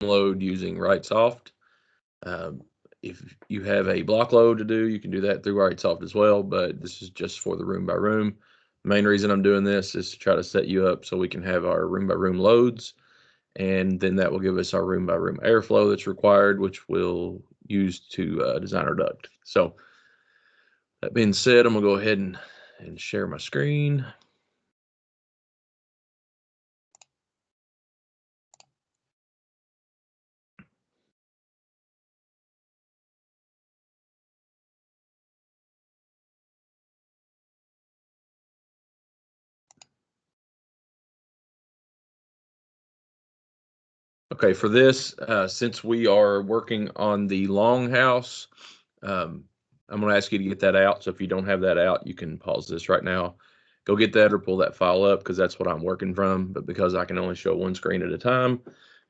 load using RightSoft. If you have a block load to do, you can do that through RightSoft as well, but this is just for the room by room. Main reason I'm doing this is to try to set you up so we can have our room by room loads, and then that will give us our room by room airflow that's required, which we'll use to design our duct. So that being said, I'm gonna go ahead and share my screen. Okay, for this, since we are working on the longhouse, I'm going to ask you to get that out. So if you don't have that out, you can pause this right now. Go get that or pull that file up because that's what I'm working from. But because I can only show one screen at a time,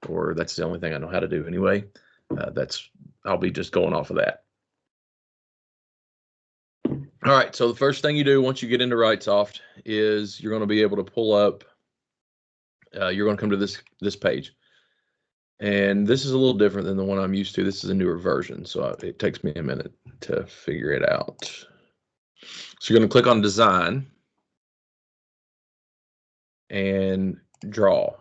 or that's the only thing I know how to do anyway, I'll be just going off of that. All right, so the first thing you do once you get into RightSoft is you're going to be able to pull up, you're going to come to this page. And this is a little different than the one I'm used to. This is a newer version, so it takes me a minute to figure it out. So you're going to click on Design and Draw.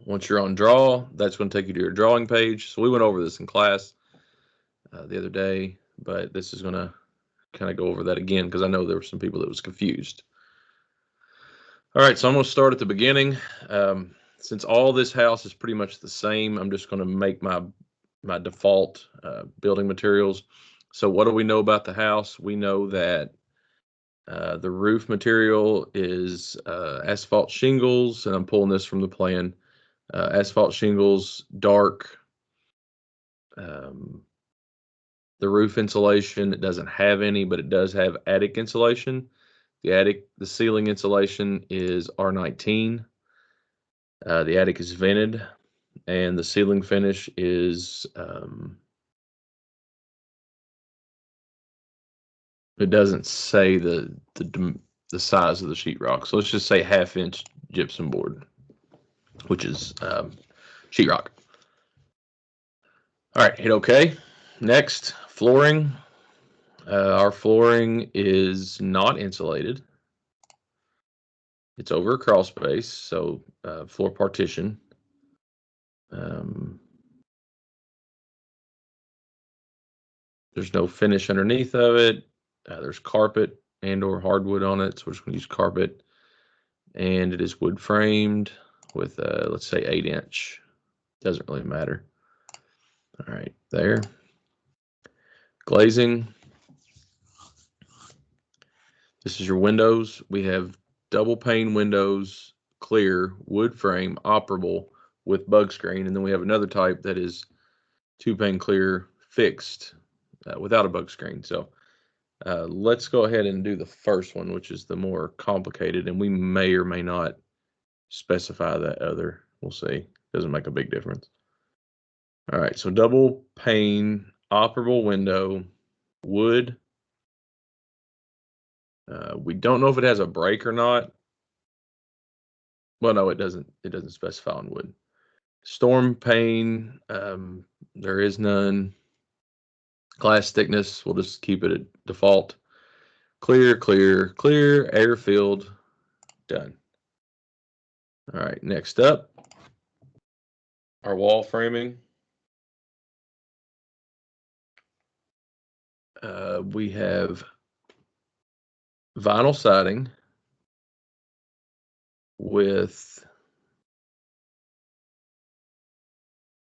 Once you're on Draw, that's going to take you to your drawing page. So we went over this in class the other day, but this is going to kind of go over that again because I know there were some people that was confused. All right, so I'm going to start at the beginning. Since all this house is pretty much the same, I'm just going to make my default building materials. So what do we know about the house? We know that the roof material is asphalt shingles, and I'm pulling this from the plan. Asphalt shingles, dark. The roof insulation, it doesn't have any, but it does have attic insulation. The ceiling insulation is R19. The attic is vented, and the ceiling finish is it doesn't say the size of the sheetrock, so let's just say 1/2 inch gypsum board, which is sheetrock. All right, hit OK. Next, flooring. Our flooring is not insulated. It's over a crawl space, so floor partition. There's no finish underneath of it. There's carpet and or hardwood on it, so we're just going to use carpet. And it is wood framed with, let's say, 8-inch. Doesn't really matter. All right, there. Glazing. This is your windows. We have double pane windows, clear, wood frame, operable with bug screen. And then we have another type that is 2-pane clear, fixed, without a bug screen. So let's go ahead and do the first one, which is the more complicated. And we may or may not specify that other. We'll see. Doesn't make a big difference. All right, so double pane, operable window, wood. We don't know if it has a break or not. Well, no, it doesn't. It doesn't specify on wood. Storm pane, there is none. Glass thickness, we'll just keep it at default. Clear, clear, clear, air filled, done. All right, next up, our wall framing. We have vinyl siding with,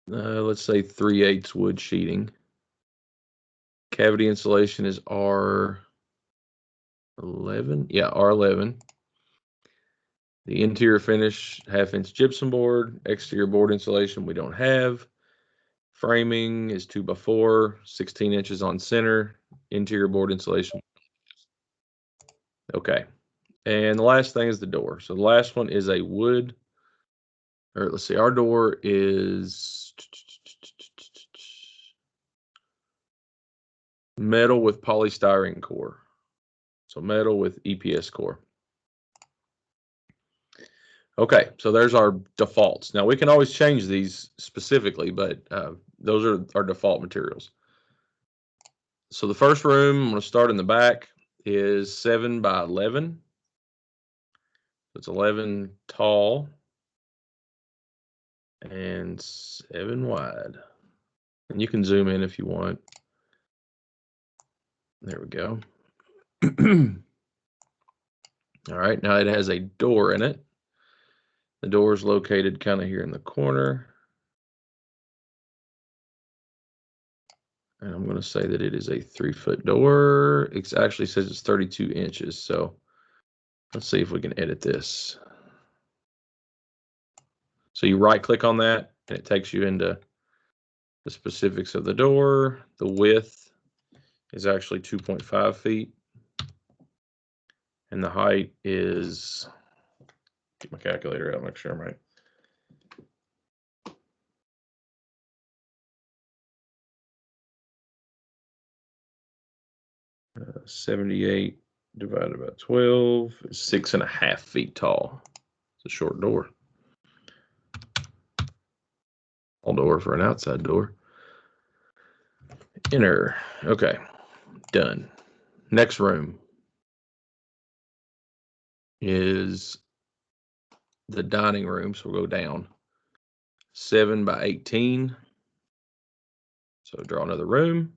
let's say 3/8 wood sheeting. Cavity insulation is R11. Yeah, R11. The interior finish, 1/2 inch gypsum board. Exterior board insulation we don't have. Framing is 2x4, 16 inches on center. Interior board insulation. Okay. And the last thing is the door. So the last one is a wood, or let's see, our door is metal with polystyrene core. So metal with EPS core. Okay, so there's our defaults. Now we can always change these specifically, but those are our default materials. So the first room, I'm going to start in the back, is 7 by 11. It's 11 tall and 7 wide. And you can zoom in if you want. There we go. All right, now it has a door in it. The door is located kind of here in the corner. And I'm going to say that it is a 3-foot door. It actually says it's 32 inches. So let's see if we can edit this. So you right click on that and it takes you into the specifics of the door. The width is actually 2.5 feet. And the height is, get my calculator out, make sure I'm right. 78 divided by 12 is 6.5 feet tall. It's a short door. All door for an outside door. Enter. Okay, done. Next room is the dining room, so we'll go down. 7 by 18. So draw another room.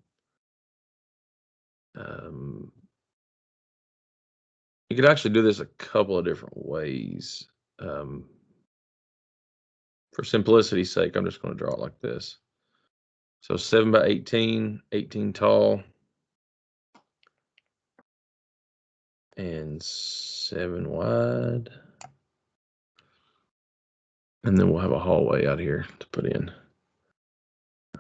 You could actually do this a couple of different ways. For simplicity's sake, I'm just going to draw it like this. So 7 by 18, 18 tall, and 7 wide. And then we'll have a hallway out here to put in.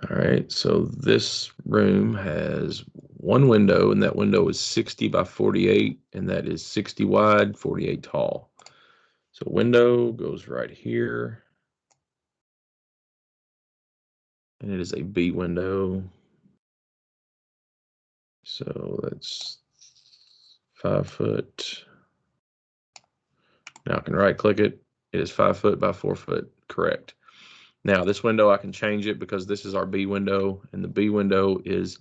All right, so this room has one window, and that window is 60 by 48, and that is 60 wide, 48 tall. So window goes right here. And it is a B window. So that's 5 foot. Now I can right click it. It is 5 foot by 4 foot, correct. Now this window, I can change it because this is our B window, and the B window is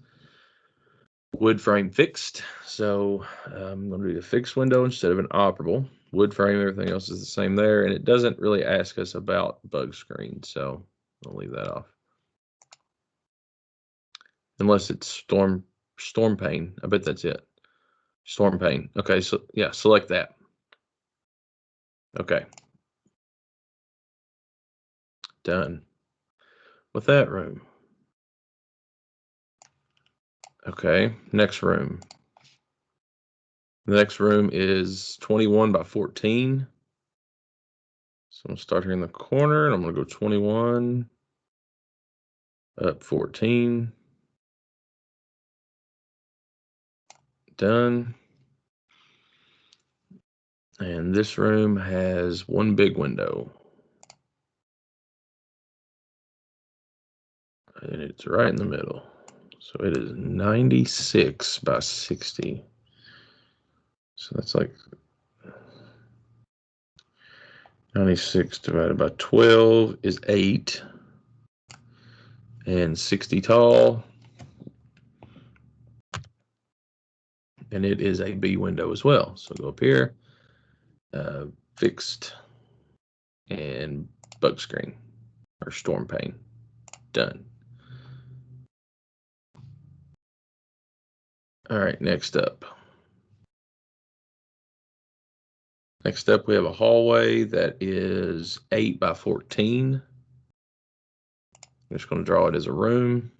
wood frame fixed. So I'm going to do the fixed window instead of an operable. Wood frame, everything else is the same there, and it doesn't really ask us about bug screen, so I'll leave that off. Unless it's storm pane. I bet that's it. Storm pane. Okay, so yeah, select that. Okay. Done with that room. Okay, next room. The next room is 21 by 14. So I'm going to start here in the corner, and I'm going to go 21, up 14. Done. And this room has one big window. And it's right in the middle. So it is 96 by 60. So that's like 96 divided by 12 is 8. And 60 tall. And it is a B window as well. So go up here, fixed, and bug screen or storm pane. Done. All right, next up. Next up, we have a hallway that is 8 by 14. I'm just going to draw it as a room.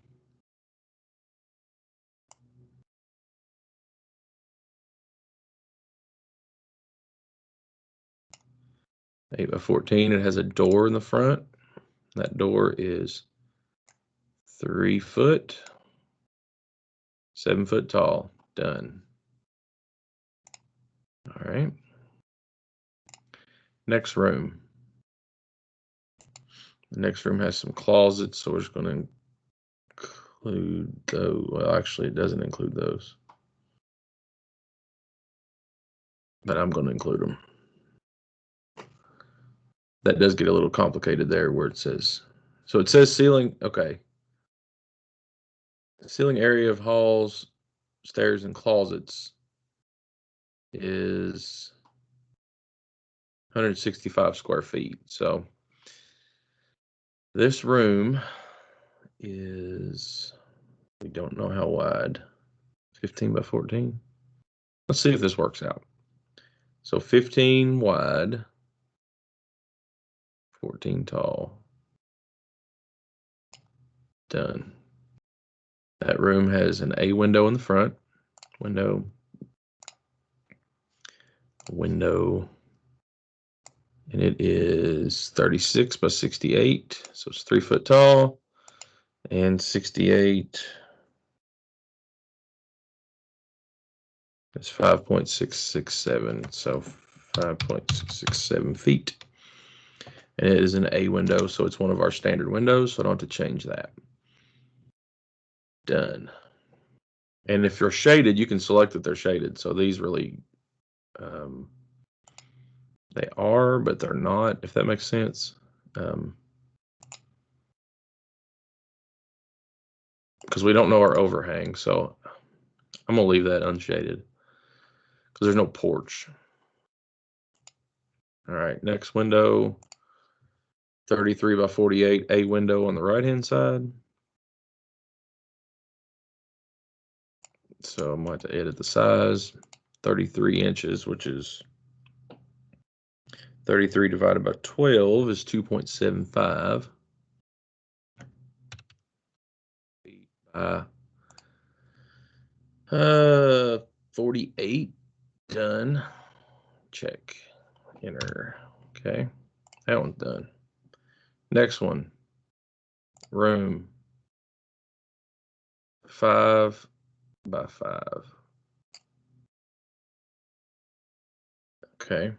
Eight by 14. It has a door in the front. That door is 3 foot, 7 foot tall. Done. All right. Next room. The next room has some closets, so we're just going to include those. Well, actually, it doesn't include those, but I'm going to include them. that does get a little complicated there where it says, so it says ceiling, okay. Ceiling area of halls, stairs, and closets is 165 square feet. So this room is, we don't know how wide, 15 by 14. Let's see if this works out. So 15 wide, 14 tall. Done. That room has an A window in the front. Window. And it is 36 by 68. So it's 3 foot tall. And 68 is 5.667. So 5.667 feet. And it is an A window, so it's one of our standard windows, so I don't have to change that. Done. And if you're shaded, you can select that they're shaded. So these really, they are, but they're not, if that makes sense. Because we don't know our overhang, so I'm gonna leave that unshaded because there's no porch. All right, next window, 33 by 48, A window on the right-hand side. So I'm going to edit the size, 33 inches, which is 33 divided by 12 is 2.75. By 48. Done. Check. Enter. Okay. That one's done. Next one. Room. 5 by 5. Okay.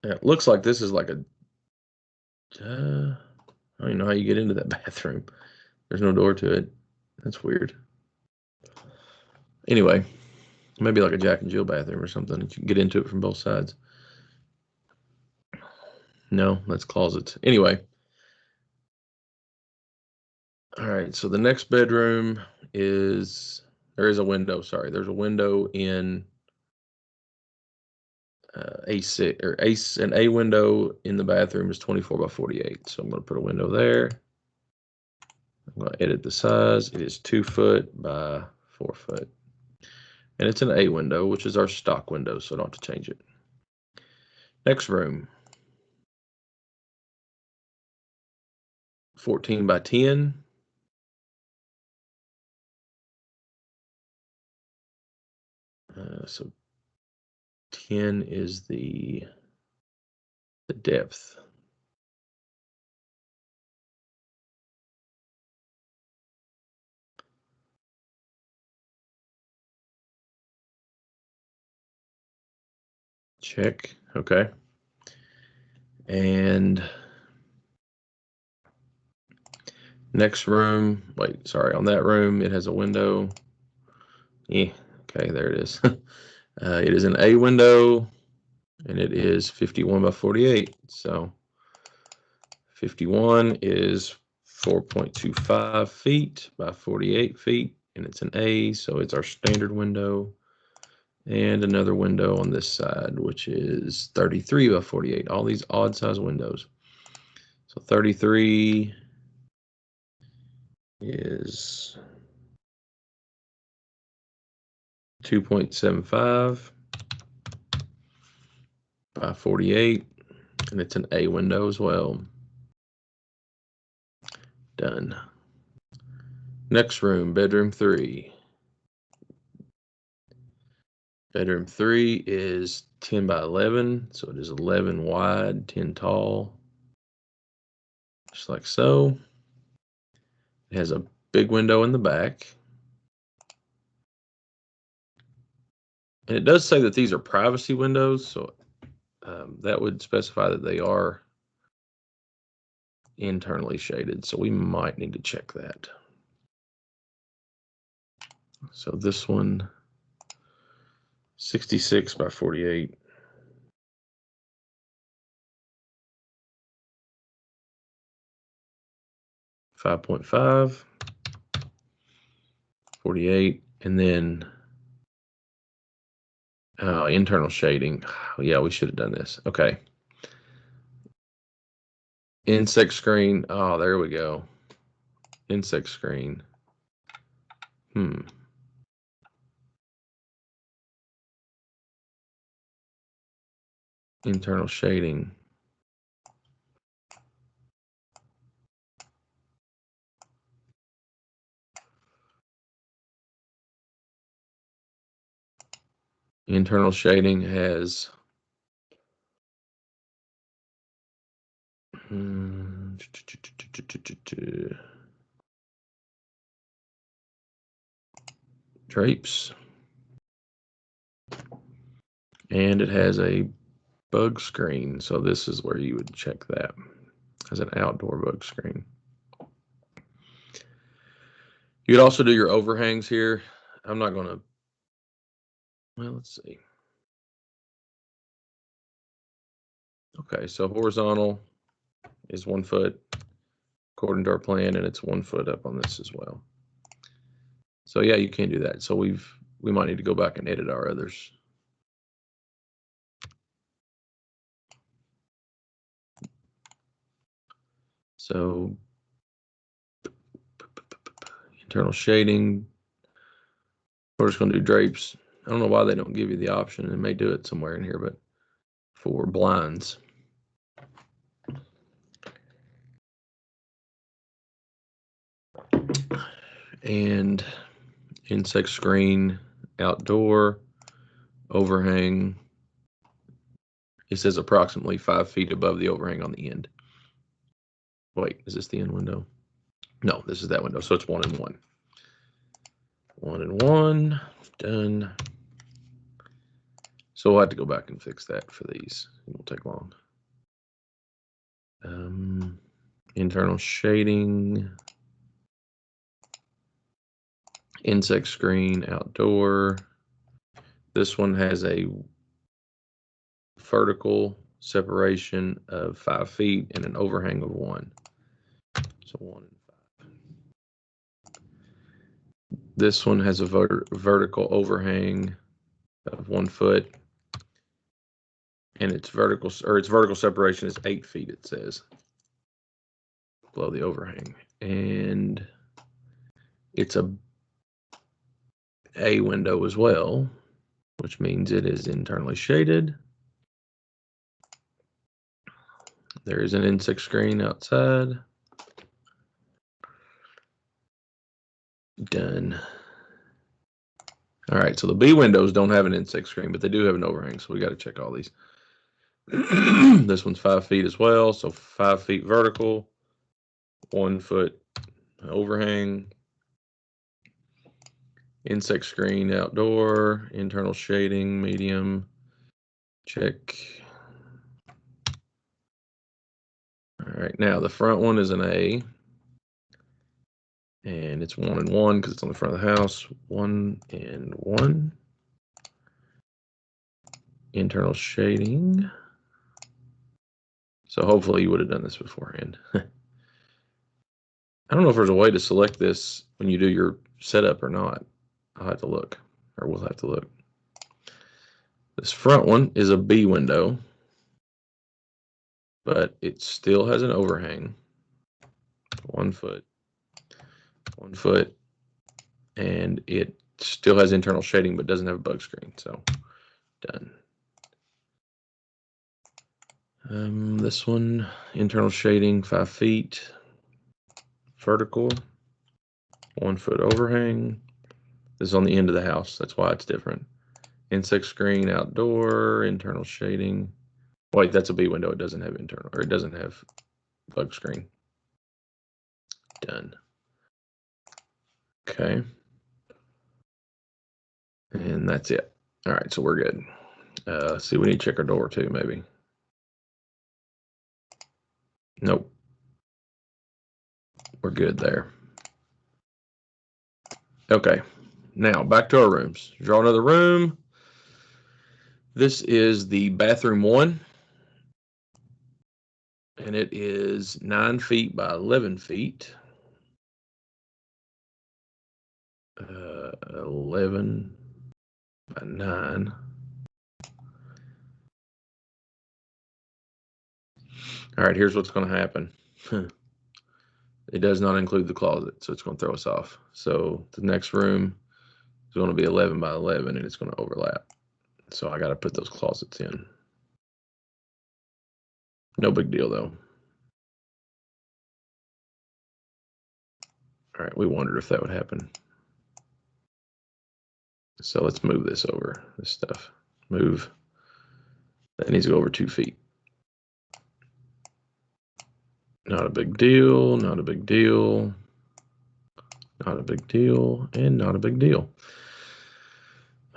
It looks like this is like a, I don't even know how you get into that bathroom. There's no door to it. That's weird. Anyway, maybe like a Jack and Jill bathroom or something that you can get into it from both sides. No, that's closets. Anyway. All right, so the next bedroom is, there is a window, sorry. There's a window in A6, or an A window in the bathroom is 24 by 48. So I'm going to put a window there. I'm going to edit the size. It is 2 foot by 4 foot. And it's an A window, which is our stock window, so I don't have to change it. Next room. 14 by 10. So 10 is the depth. Check. Okay. And next room, wait, sorry, on that room, it has a window. Yeah, okay, there it is. It is an A window, and it is 51 by 48. So 51 is 4.25 feet by 48 feet, and it's an A, so it's our standard window. And another window on this side, which is 33 by 48. All these odd size windows. So 33 is 2.75 by 48, and it's an A window as well. Done. Next room, bedroom 3. Bedroom 3 is 10 by 11, so it is 11 wide, 10 tall, just like so. It has a big window in the back. And it does say that these are privacy windows, so that would specify that they are internally shaded, so we might need to check that. So this one, 66 by 48. 5.5, 48, and then internal shading. Yeah, we should have done this. Okay. Insect screen. Oh, there we go. Insect screen. Internal shading. Internal shading has drapes, and it has a bug screen. So this is where you would check that as an outdoor bug screen. You could also do your overhangs here. I'm not going to, well, let's see. Okay, so horizontal is 1 foot according to our plan, and it's 1 foot up on this as well. So yeah, you can do that. So we might need to go back and edit our others. So internal shading, we're just going to do drapes. I don't know why they don't give you the option. They may do it somewhere in here, but for blinds. And insect screen, outdoor, overhang. It says approximately 5 feet above the overhang on the end. Wait, is this the end window? No, this is that window. So it's 1 and 1. 1 and 1, done. So we'll have to go back and fix that for these. It won't take long. Internal shading, insect screen, outdoor. This one has a vertical separation of 5 feet and an overhang of 1. So 1 and 5. This one has a vertical overhang of 1 foot, and its vertical separation is 8 feet. It says below the overhang, and it's a window as well, which means it is internally shaded. There is an insect screen outside. Done. All right, so the B windows don't have an insect screen, but they do have an overhang, so we got to check all these. This one's 5 feet as well, so 5 feet vertical, 1 foot overhang. Insect screen outdoor, internal shading, medium, check. All right, now the front one is an A, and it's 1 and 1 because it's on the front of the house. 1 and 1. Internal shading. So hopefully you would have done this beforehand. I don't know if there's a way to select this when you do your setup or not. I'll have to look, or we'll have to look. This front one is a B window, but it still has an overhang. 1 foot, 1 foot, and it still has internal shading, but doesn't have a bug screen. So done. This one, internal shading, 5 feet, vertical, 1 foot overhang. This is on the end of the house. That's why it's different. Insect screen, outdoor, internal shading. Wait, that's a B window. It doesn't have internal, or it doesn't have bug screen. Done. Okay. And that's it. All right, so we're good. See, we need to check our door too, maybe. Nope. We're good there. Okay. Now back to our rooms. Draw another room. This is the bathroom 1. And it is 9 feet by 11 feet. 11 by 9. All right, here's what's going to happen. It does not include the closet, so it's going to throw us off. So the next room is going to be 11 by 11, and it's going to overlap. So I got to put those closets in. No big deal, though. All right, we wondered if that would happen. So let's move this over, this stuff. Move. That needs to go over 2 feet. Not a big deal, not a big deal, not a big deal, and not a big deal.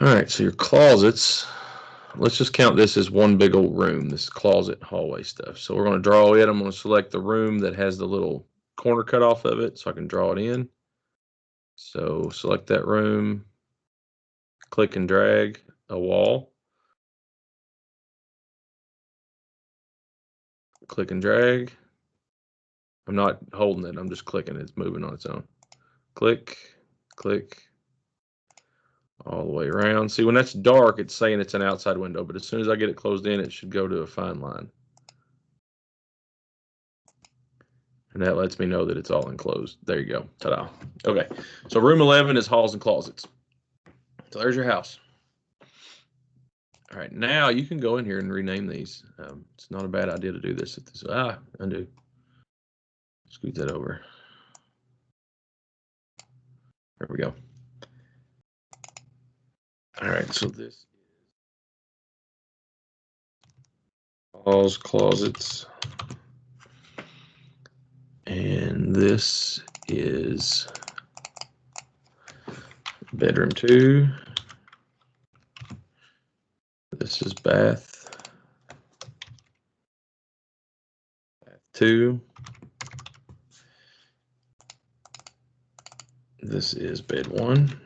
All right, so your closets, let's just count this as one big old room, this closet hallway stuff. So we're going to draw it. I'm going to select the room that has the little corner cut off of it so I can draw it in. So select that room, click and drag a wall. Click and drag. I'm not holding it, I'm just clicking it. It's moving on its own. Click, click, all the way around. See, when that's dark, it's saying it's an outside window, but as soon as I get it closed in, it should go to a fine line. And that lets me know that it's all enclosed. There you go. Ta-da. Okay, so room 11 is halls and closets. So there's your house. All right, now you can go in here and rename these. It's not a bad idea to do this. Undo. Scoot that over. There we go. All right, so this is halls, closets, and this is bedroom 2. This is bath 2. This is bed 1.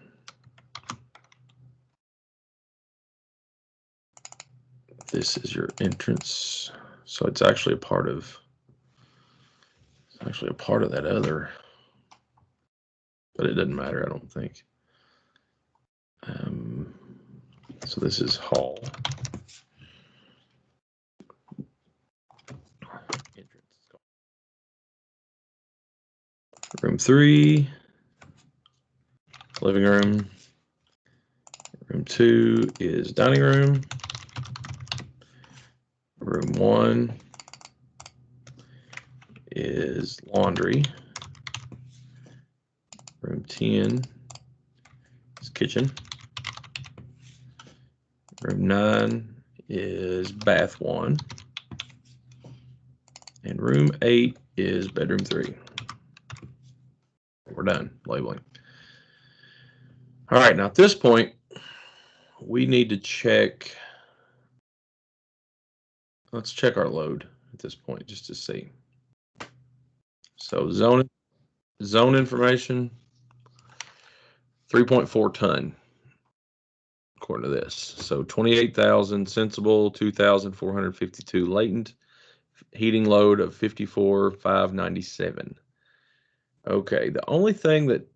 This is your entrance. So it's actually a part of that other, but it doesn't matter, I don't think. So this is hall. Room 3, living room. Room 2 is dining room. Room 1 is laundry. Room 10 is kitchen. Room 9 is bath 1. And room 8 is bedroom 3. We're done labeling. All right, now at this point, we need to check. Let's check our load at this point just to see. So zone information, 3.4 ton, according to this. So 28,000 sensible, 2,452 latent, heating load of 54,597. Okay, the only thing that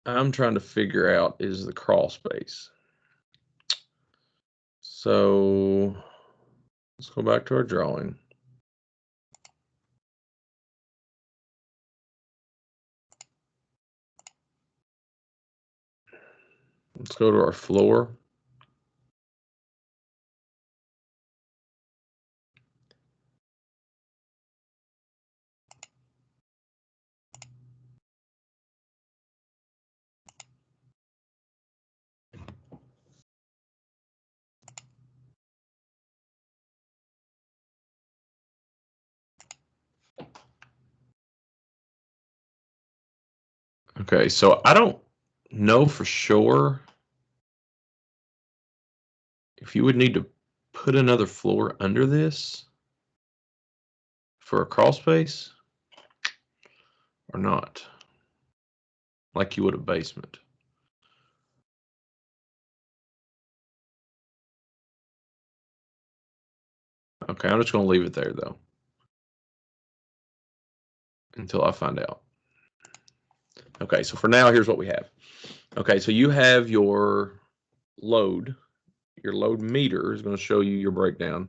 I'm trying to figure out is the crawl space. So let's go back to our drawing. Let's go to our floor. Okay, so I don't know for sure if you would need to put another floor under this for a crawl space or not, like you would a basement. Okay, I'm just going to leave it there though until I find out. Okay, so for now, here's what we have. Okay, so you have your load. Your load meter is going to show you your breakdown.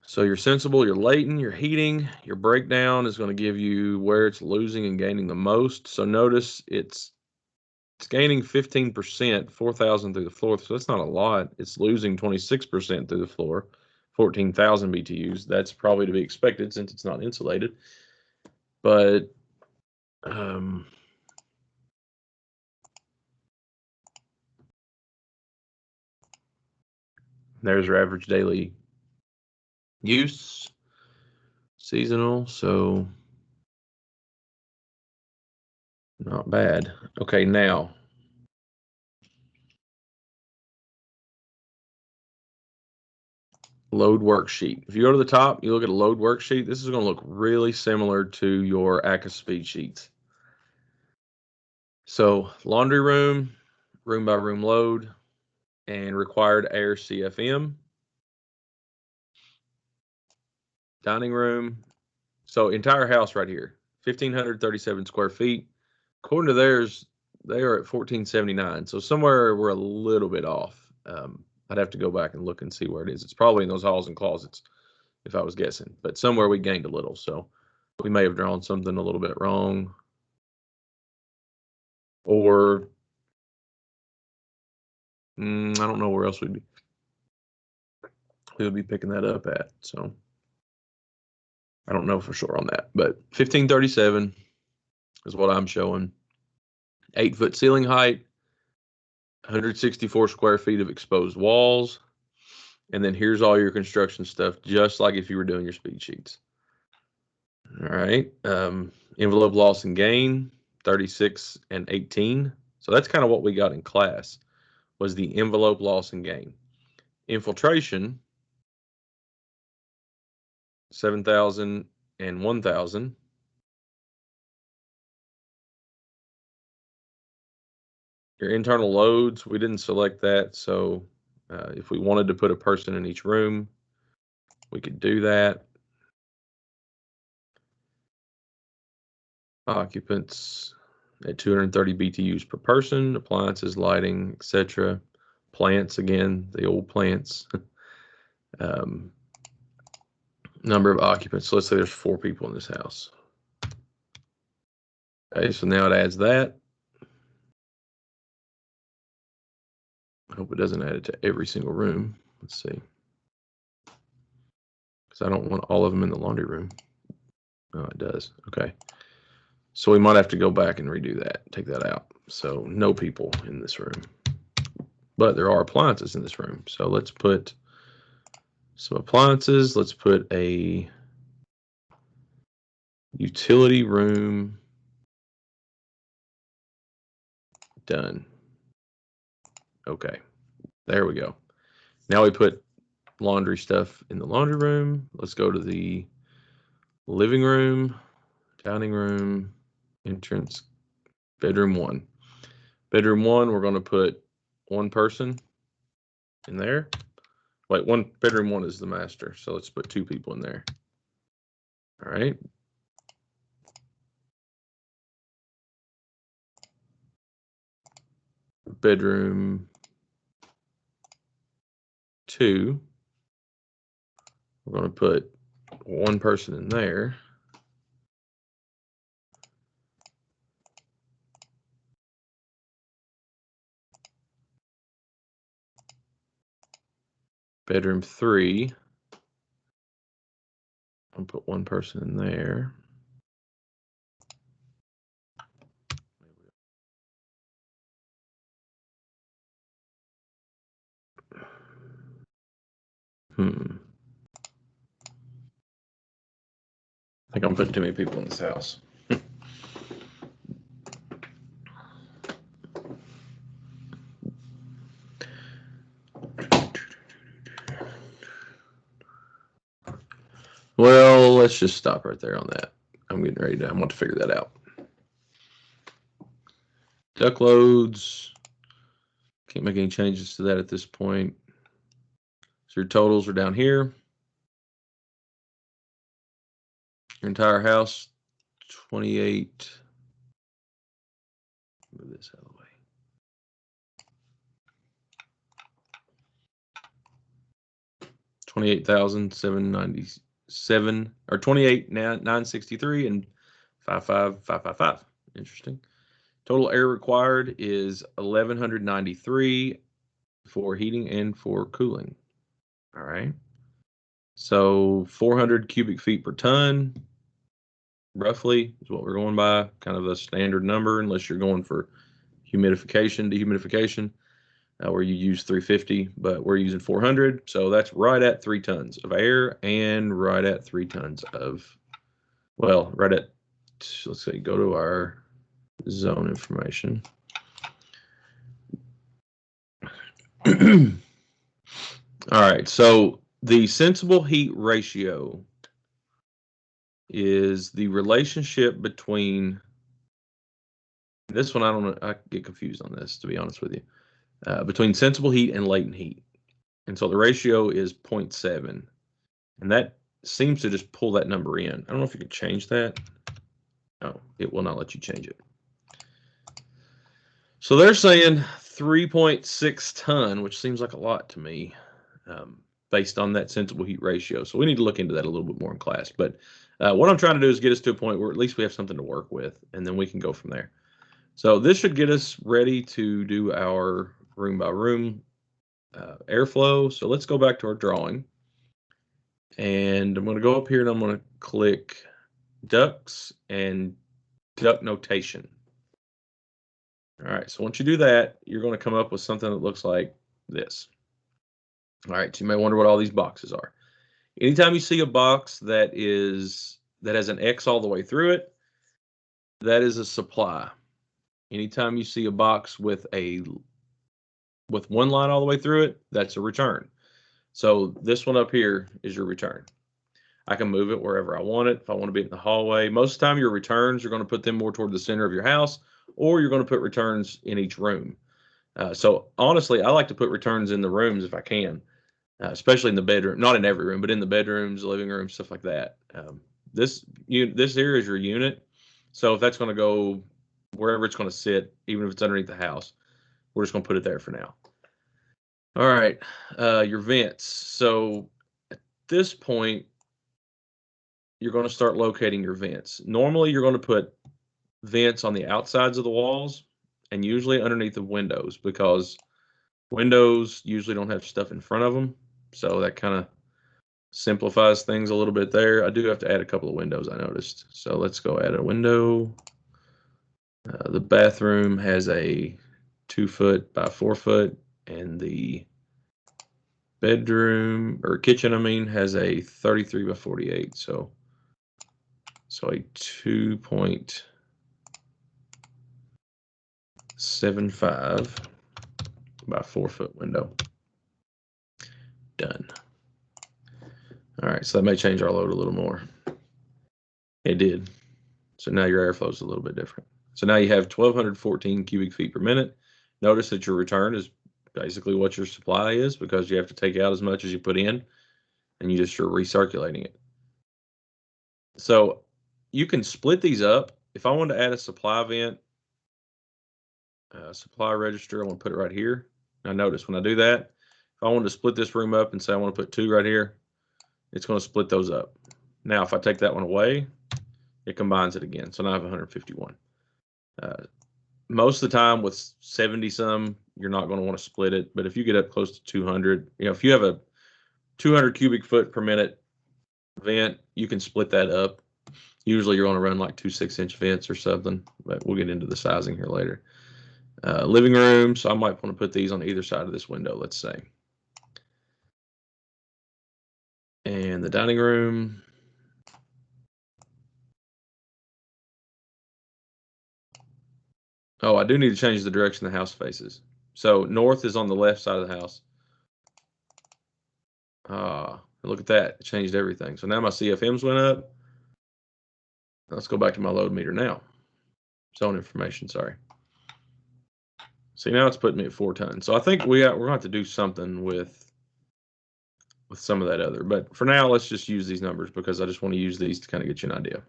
So your sensible, your latent, your heating, your breakdown is going to give you where it's losing and gaining the most. So notice it's gaining 15%, 4,000 through the floor. So that's not a lot. It's losing 26% through the floor, 14,000 BTUs. That's probably to be expected since it's not insulated. But there's your average daily use, seasonal. So not bad. Okay, now load worksheet. If you go to the top, you look at a load worksheet, this is going to look really similar to your ACA speed sheets. So laundry room, room by room load, and required air CFM. Dining room. So entire house right here, 1,537 square feet. According to theirs, they are at 1,479. So somewhere we're a little bit off. I'd have to go back and look and see where it is. It's probably in those halls and closets, if I was guessing. But somewhere we gained a little. So we may have drawn something a little bit wrong. Or I don't know where else we would be picking that up at. So I don't know for sure on that. But 1,537 is what I'm showing. 8-foot ceiling height, 164 square feet of exposed walls. And then here's all your construction stuff, just like if you were doing your speed sheets. All right. Envelope loss and gain, 36 and 18. So that's kind of what we got in class, was the envelope loss and gain. Infiltration, 7,000 and 1,000. Your internal loads, we didn't select that. So if we wanted to put a person in each room, we could do that. Occupants at 230 BTUs per person, appliances, lighting, etc. Plants, again, the old plants. Number of occupants. So let's say there's 4 people in this house. Okay, so now it adds that. I hope it doesn't add it to every single room. Let's see. Because I don't want all of them in the laundry room. Oh, it does. Okay. So we might have to go back and redo that, take that out. So no people in this room. But there are appliances in this room. So let's put some appliances. Let's put a utility room. Done. Okay. There we go. Now we put laundry stuff in the laundry room. Let's go to the living room, dining room, entrance, bedroom 1. Bedroom 1, we're going to put 1 person in there. Wait, bedroom 1 is the master, so let's put 2 people in there. All right. Bedroom 2, we're going to put 1 person in there. Bedroom 3, I'll put 1 person in there. I think I'm putting too many people in this house. Well, let's just stop right there on that. I want to figure that out. Duct loads. Can't make any changes to that at this point. So your totals are down here. Your entire house, 28. Move this out of the way. 28,797 or 28,963 and 55,555. Interesting. Total air required is 1,193 for heating and for cooling. All right. So 400 cubic feet per ton, roughly, is what we're going by. Kind of a standard number, unless you're going for humidification, dehumidification, where you use 350, but we're using 400. So that's right at 3 tons of air and right at 3 tons of, well, right at, let's say, go to our zone information. All right, so the sensible heat ratio is the relationship between, this one I don't know, I get confused on this, to be honest with you, between sensible heat and latent heat. And so the ratio is 0.7, and that seems to just pull that number in. I don't know if you can change that. No, it will not let you change it. So they're saying 3.6 ton, which seems like a lot to me, based on that sensible heat ratio. So we need to look into that a little bit more in class. But what I'm trying to do is get us to a point where at least we have something to work with, and then we can go from there. So this should get us ready to do our room by room airflow. So let's go back to our drawing. And I'm going to go up here and I'm going to click ducts and duct notation. All right, so once you do that, you're going to come up with something that looks like this. All right, so you may wonder what all these boxes are. Anytime you see a box that has an X all the way through it, that is a supply. Anytime you see a box with one line all the way through it, that's a return. So this one up here is your return. I can move it wherever I want it. If I want to be in the hallway, most of the time your returns, you're going to put them more toward the center of your house, or you're going to put returns in each room. So honestly, I like to put returns in the rooms if I can, especially in the bedroom. Not in every room, but in the bedrooms, living room, stuff like that. This here is your unit. So if that's going to go wherever it's going to sit, even if it's underneath the house, we're just going to put it there for now. All right, your vents. So at this point, you're going to start locating your vents. Normally, you're going to put vents on the outsides of the walls and usually underneath the windows, because windows usually don't have stuff in front of them. So that kind of simplifies things a little bit there. I do have to add a couple of windows, I noticed. So let's go add a window. The bathroom has a 2 foot by 4 foot, and the bedroom or kitchen, I mean, has a 33 by 48. So a 2.75 by 4 foot window. Done. All right, so that may change our load a little more. It did. So now your airflow is a little bit different. So now you have 1,214 cubic feet per minute. Notice that your return is basically what your supply is, because you have to take out as much as you put in, and you just are recirculating it. So you can split these up. If I wanted to add a supply vent, supply register, I want to put it right here. Now notice when I do that, if I wanted to split this room up and say I want to put 2 right here, it's going to split those up. Now if I take that one away, it combines it again. So now I have 151. Most of the time with 70 some, you're not going to want to split it. But if you get up close to 200, if you have a 200 cubic foot per minute vent, you can split that up. Usually you're going to run like 2 6-inch vents or something, but we'll get into the sizing here later. Living room, so I might want to put these on either side of this window, let's say. And the dining room. Oh, I do need to change the direction the house faces. So north is on the left side of the house. Look at that. It changed everything. So now my CFMs went up. Let's go back to my load meter now. Zone information, sorry. See, now it's putting me at 4 tons. So I think we're going to have to do something with some of that other. But for now, let's just use these numbers, because I just want to use these to kind of get you an idea.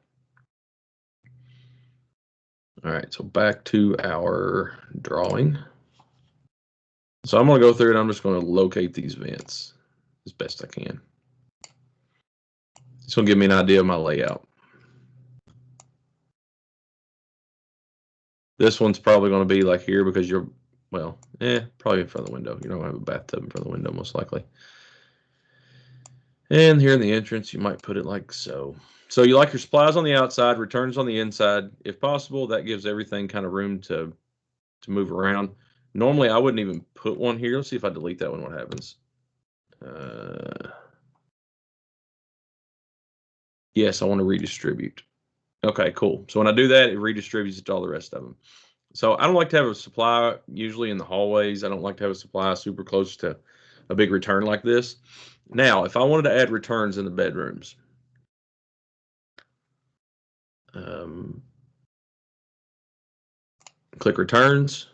All right, so back to our drawing. So I'm going to go through and I'm just going to locate these vents as best I can. It's going to give me an idea of my layout. This one's probably going to be like here because you're, well, probably in front of the window. You don't have a bathtub in front of the window, most likely. And here in the entrance, you might put it like so. So you like your supplies on the outside, returns on the inside. If possible, that gives everything kind of room to move around. Normally, I wouldn't even put one here. Let's see if I delete that one, what happens. Yes, I want to redistribute. Okay, cool. So when I do that, it redistributes it to all the rest of them. So I don't like to have a supply usually in the hallways. I don't like to have a supply super close to a big return like this. Now, if I wanted to add returns in the bedrooms, click returns.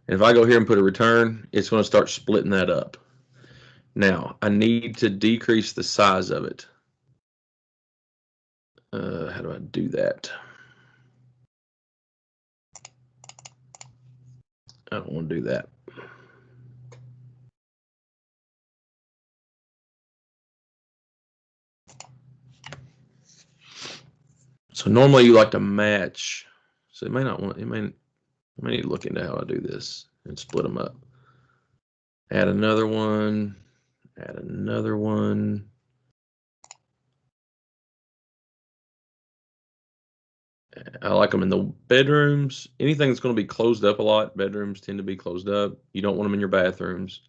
And if I go here and put a return, it's going to start splitting that up. Now, I need to decrease the size of it. How do I do that? I don't want to do that. So normally you like to match. So it may not want, I may need to look into how I do this and split them up. Add another one, add another one. I like them in the bedrooms. Anything that's going to be closed up a lot, bedrooms tend to be closed up. You don't want them in your bathrooms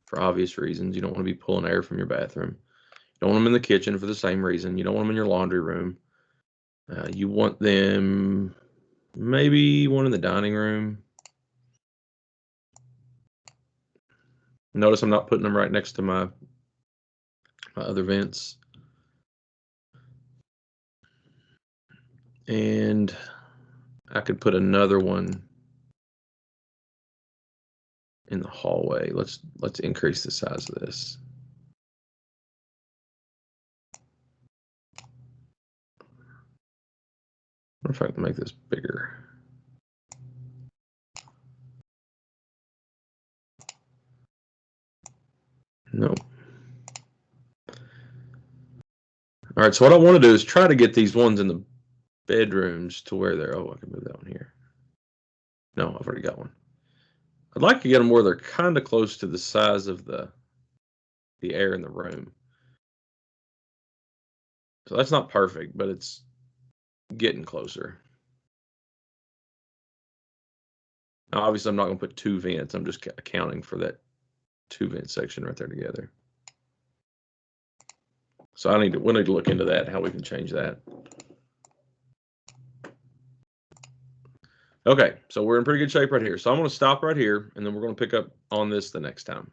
for obvious reasons. You don't want to be pulling air from your bathroom. You don't want them in the kitchen for the same reason. You don't want them in your laundry room. You want them maybe one in the dining room. Notice I'm not putting them right next to my other vents. And I could put another one in the hallway. Let's increase the size of this. I wonder if I can make this bigger. Nope. All right, so what I want to do is try to get these ones in the bedrooms to where they're, I can move that one here. No, I've already got one. I'd like to get them where they're kind of close to the size of the air in the room. So that's not perfect, but it's getting closer. Now, obviously, I'm not going to put two vents. I'm just accounting for that two vent section right there together. So we need to look into that, how we can change that. Okay, so we're in pretty good shape right here. So I'm going to stop right here, and then we're going to pick up on this the next time.